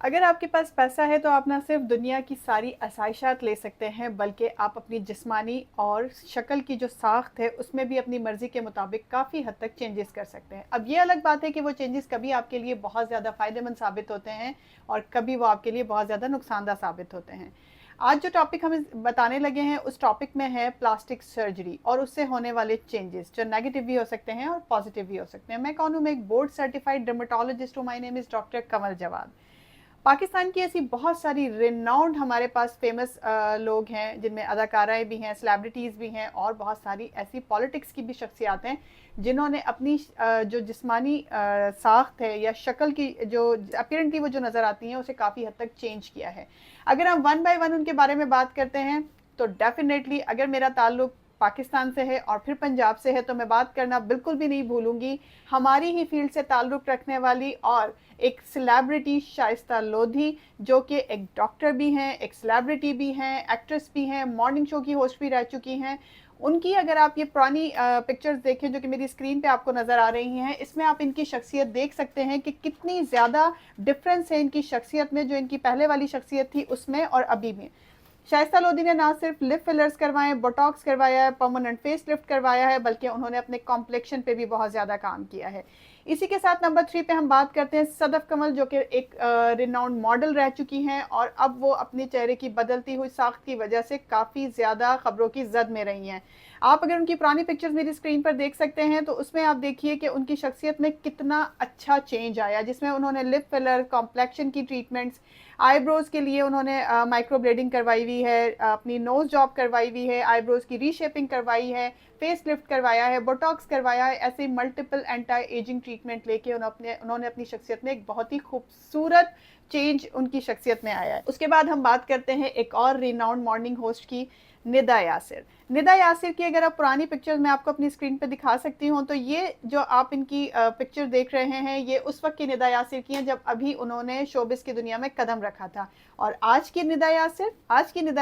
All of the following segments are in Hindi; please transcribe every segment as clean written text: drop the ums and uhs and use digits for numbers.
अगर आपके पास पैसा है तो आप ना सिर्फ दुनिया की सारी आसाइशात ले सकते हैं, बल्कि आप अपनी जिस्मानी और शक्ल की जो साख्त है उसमें भी अपनी मर्ज़ी के मुताबिक काफ़ी हद तक चेंजेस कर सकते हैं। अब ये अलग बात है कि वो चेंजेस कभी आपके लिए बहुत ज़्यादा फ़ायदेमंद साबित होते हैं और कभी वो आपके लिए बहुत ज़्यादा नुकसानदा साबित होते हैं। आज जो टॉपिक हम बताने लगे हैं उस टॉपिक में है प्लास्टिक सर्जरी और उससे होने वाले चेंजेस, जो नेगेटिव भी हो सकते हैं और पॉजिटिव भी हो सकते हैं। मैं कौन हूँ? मैं एक बोर्ड सर्टिफाइड डर्मेटोलॉजिस्ट हूँ। माय नेम इज़ डॉक्टर कमल जवाद। पाकिस्तान की ऐसी बहुत सारी रिनाउंड हमारे पास फेमस लोग हैं, जिनमें अदाकाराएँ भी हैं, सेलिब्रिटीज़ भी हैं और बहुत सारी ऐसी पॉलिटिक्स की भी शख्सियात हैं जिन्होंने अपनी जो जिस्मानी साख्त है या शक्ल की जो अपीरेंटली वो जो नज़र आती हैं उसे काफ़ी हद तक चेंज किया है। अगर हम वन बाय वन उनके बारे में बात करते हैं तो डेफिनेटली अगर मेरा ताल्लुक पाकिस्तान से है और फिर पंजाब से है तो मैं बात करना बिल्कुल भी नहीं भूलूंगी हमारी ही फील्ड से ताल्लुक़ रखने वाली और एक सेलिब्रिटी शाइस्ता लोधी, जो कि एक डॉक्टर भी हैं, एक सेलिब्रिटी भी हैं, एक्ट्रेस भी हैं, मॉर्निंग शो की होस्ट भी रह चुकी हैं। उनकी अगर आप ये पुरानी पिक्चर्स देखें जो कि मेरी स्क्रीन पे आपको नज़र आ रही हैं, इसमें आप इनकी शख्सियत देख सकते हैं कि कितनी ज़्यादा डिफरेंस है इनकी शख्सियत में, जो इनकी पहले वाली शख्सियत थी उसमें और अभी में। शाइस्ता लोधी ने ना सिर्फ लिप फिलर्स करवाए, बोटॉक्स करवाया है, परमानेंट फेस लिफ्ट करवाया है, बल्कि उन्होंने अपने कॉम्प्लेक्शन पे भी बहुत ज़्यादा काम किया है। इसी के साथ नंबर 3 पे हम बात करते हैं सदफ कमल, जो कि एक रिनाउंड मॉडल रह चुकी हैं और अब वो अपने चेहरे की बदलती हुई साख्त की वजह से काफ़ी ज़्यादा खबरों की जद में रही हैं। आप अगर उनकी पुरानी पिक्चर्स मेरी स्क्रीन पर देख सकते हैं तो उसमें आप देखिए कि उनकी शख्सियत में कितना अच्छा चेंज आया, जिसमें उन्होंने लिप फिलर, कॉम्प्लेक्शन की ट्रीटमेंट्स, आईब्रोज़ के लिए उन्होंने माइक्रो ब्लेडिंग करवाई हुई है, अपनी नोज़ जॉब करवाई हुई है, आईब्रोज़ की रीशेपिंग करवाई है, फेस लिफ्ट करवाया है, बोटॉक्स करवाया है। ऐसे मल्टीपल एंटी एजिंग ट्रीटमेंट लेके उन्होंने अपनी शख्सियत में एक बहुत ही खूबसूरत चेंज उनकी शख्सियत में आया है। उसके बाद हम बात करते हैं एक और रिनाउंड मॉर्निंग होस्ट की, निदा यासिर। निदा यासिर की अगर आप पुरानी पिक्चर मैं आपको अपनी स्क्रीन पर दिखा सकती हूँ तो ये जो आप इनकी पिक्चर देख रहे हैं ये उस वक्त की निदा यासिर की हैं जब अभी उन्होंने शोबिस की दुनिया में कदम रखा था। और आज की निदा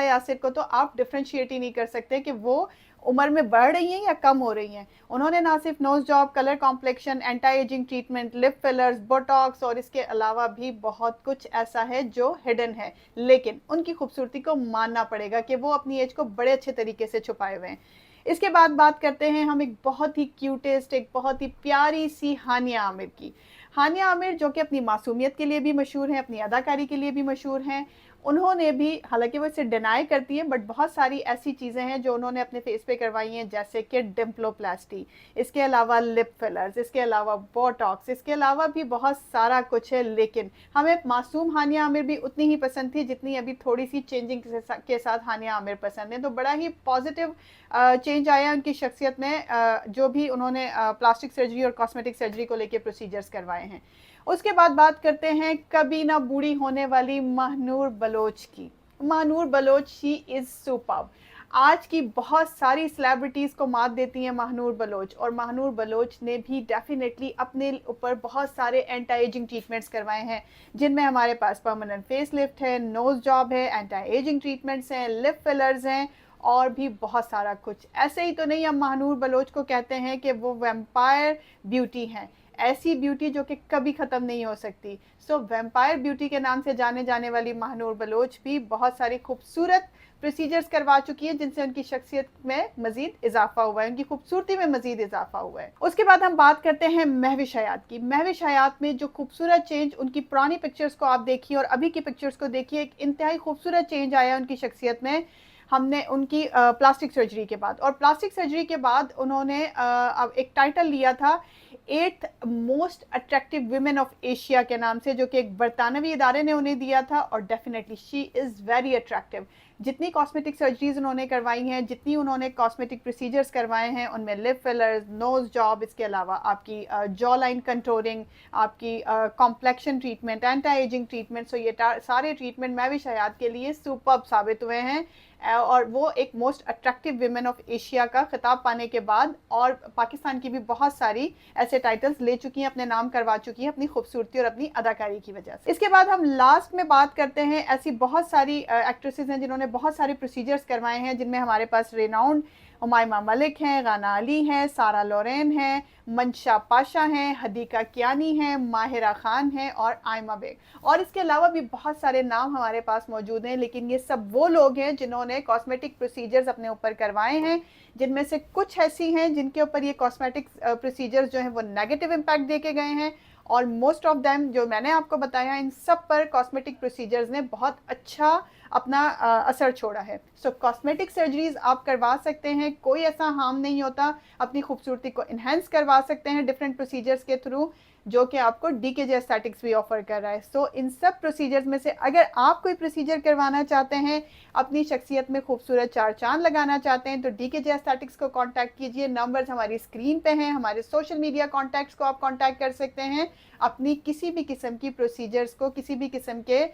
यासिर को तो आप डिफ्रेंशिएट ही नहीं कर सकते कि वो उम्र में बढ़ रही हैं या कम हो रही हैं। उन्होंने ना सिर्फ nose job, colour complexion, anti ageing treatment, lip fillers, Botox और इसके अलावा भी बहुत कुछ ऐसा है जो हिडन है, लेकिन उनकी खूबसूरती को मानना पड़ेगा कि वो अपनी एज को बड़े अच्छे तरीके से छुपाए हुए हैं। इसके बाद बात करते हैं हम एक बहुत ही क्यूटेस्ट, एक बहुत ही प्यारी सी हानिया आमिर की। हानिया आमिर जो कि अपनी मासूमियत के लिए भी मशहूर हैं, अपनी अदाकारी के लिए भी मशहूर हैं। उन्होंने भी, हालांकि वो इसे डिनाई करती है, बट बहुत सारी ऐसी चीज़ें हैं जो उन्होंने अपने फेस पे करवाई हैं, जैसे कि डिम्प्लोप्लास्टी, इसके अलावा लिप फिलर्स, इसके अलावा बोटॉक्स, इसके अलावा भी बहुत सारा कुछ है। लेकिन हमें मासूम हानिया आमिर भी उतनी ही पसंद थी जितनी अभी थोड़ी सी चेंजिंग के साथ हानिया आमिर पसंद है। तो बड़ा ही पॉजिटिव चेंज आया उनकी शख्सियत में, जो भी उन्होंने प्लास्टिक सर्जरी और कॉस्मेटिक सर्जरी को लेकर प्रोसीजर्स करवाए हैं। उसके बाद बात करते हैं कभी ना बूढ़ी होने वाली महानूर बलोच की। Mahnoor Baloch, she is superb. आज की बहुत सारी सेलिब्रिटीज़ को मात देती हैं महानूर बलोच, और महानूर बलोच ने भी डेफिनेटली अपने ऊपर बहुत सारे एंटी एजिंग ट्रीटमेंट्स करवाए हैं, जिनमें हमारे पास परमानेंट फेस लिफ्ट है, नोज जॉब है, एंटी एजिंग ट्रीटमेंट्स हैं, लिप फिलर्स हैं और भी बहुत सारा कुछ। ऐसे ही तो नहीं हम महानूर बलोच को कहते हैं कि वो वैम्पायर ब्यूटी हैं, ऐसी ब्यूटी जो कि कभी ख़त्म नहीं हो सकती। सो वैम्पायर ब्यूटी के नाम से जाने जाने वाली महानूर बलोच भी बहुत सारी खूबसूरत प्रोसीजर्स करवा चुकी हैं, जिनसे उनकी शख्सियत में मजीद इजाफा हुआ है, उनकी खूबसूरती में मजीद इजाफा हुआ है। उसके बाद हम बात करते हैं महविश हयात की। महविश हयात में जो खूबसूरत चेंज, उनकी पुरानी पिक्चर्स को आप देखिए और अभी की पिक्चर्स को देखिए, एक इंतहाई खूबसूरत चेंज आया उनकी शख्सियत में। हमने उनकी प्लास्टिक सर्जरी के बाद, और प्लास्टिक सर्जरी के बाद उन्होंने अब एक टाइटल लिया था 8th most attractive women of Asia के नाम से, जो कि एक बरतानवी इदारे ने उन्हें दिया था। और definitely she is very attractive. जितनी कॉस्मेटिक सर्जरीज उन्होंने करवाई हैं, जितनी उन्होंने कॉस्मेटिक प्रोसीजर्स करवाए हैं, उनमें लिप फिलर्स, नोज जॉब, इसके अलावा आपकी जॉ लाइन कंटोरिंग, आपकी complexion treatment, anti ageing treatment, so ये सारे ट्रीटमेंट महविश हयात के लिए सुपर्ब साबित हुए हैं। और वो एक most attractive women of Asia का खिताब पाने के बाद, और पाकिस्तान की भी बहुत सारी ऐसे टाइटल्स ले चुकी हैं, अपने नाम करवा चुकी हैं अपनी खूबसूरती और अपनी अदाकारी की वजह से। इसके बाद हम लास्ट में बात करते हैं ऐसी बहुत सारी एक्ट्रेसेस हैं जिन्होंने बहुत सारे प्रोसीजर्स करवाए हैं, जिनमें हमारे पास रेनाउंड हुमायमा मलिक हैं, गाना अली हैं, सारा लोरेन हैं, मंशा पाशा हैं, हदीका कियानी हैं, माहिरा खान हैं और आयमा बेग। और इसके अलावा भी बहुत सारे नाम हमारे पास मौजूद हैं, लेकिन ये सब वो लोग हैं जिन्होंने कॉस्मेटिक प्रोसीजर्स अपने ऊपर करवाए हैं, जिनमें से कुछ ऐसी हैं जिनके ऊपर ये कॉस्मेटिक प्रोसीजर्स जो हैं वो नेगेटिव इम्पैक्ट दे के गए हैं, और मोस्ट ऑफ देम जो मैंने आपको बताया इन सब पर कॉस्मेटिक प्रोसीजर्स ने बहुत अच्छा अपना असर छोड़ा है। सो कॉस्मेटिक सर्जरीज आप करवा सकते हैं, कोई ऐसा हार्म नहीं होता, अपनी खूबसूरती को इन्हेंस करवा सकते हैं डिफरेंट प्रोसीजर्स के थ्रू, जो कि आपको डीकेजे एस्थेटिक्स भी ऑफर कर रहा है। सो इन सब प्रोसीजर्स में से अगर आप कोई प्रोसीजर करवाना चाहते हैं, अपनी शख्सियत में खूबसूरत चार चांद लगाना चाहते हैं, तो डीकेजे एस्थेटिक्स को कांटेक्ट कीजिए। नंबर्स हमारी स्क्रीन पे हैं, हमारे सोशल मीडिया कांटेक्ट्स को आप कांटेक्ट कर सकते हैं अपनी किसी भी किस्म की प्रोसीजर्स को, किसी भी किस्म के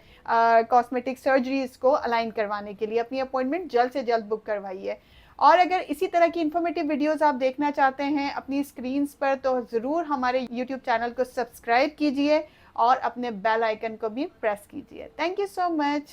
कॉस्मेटिक सर्जरीज को अलाइन करवाने के लिए अपनी अपॉइंटमेंट जल्द से जल्द बुक करवाइए। और अगर इसी तरह की इन्फॉर्मेटिव वीडियोस आप देखना चाहते हैं अपनी स्क्रीन्स पर, तो ज़रूर हमारे यूट्यूब चैनल को सब्सक्राइब कीजिए और अपने बेल आइकन को भी प्रेस कीजिए। Thank you so much.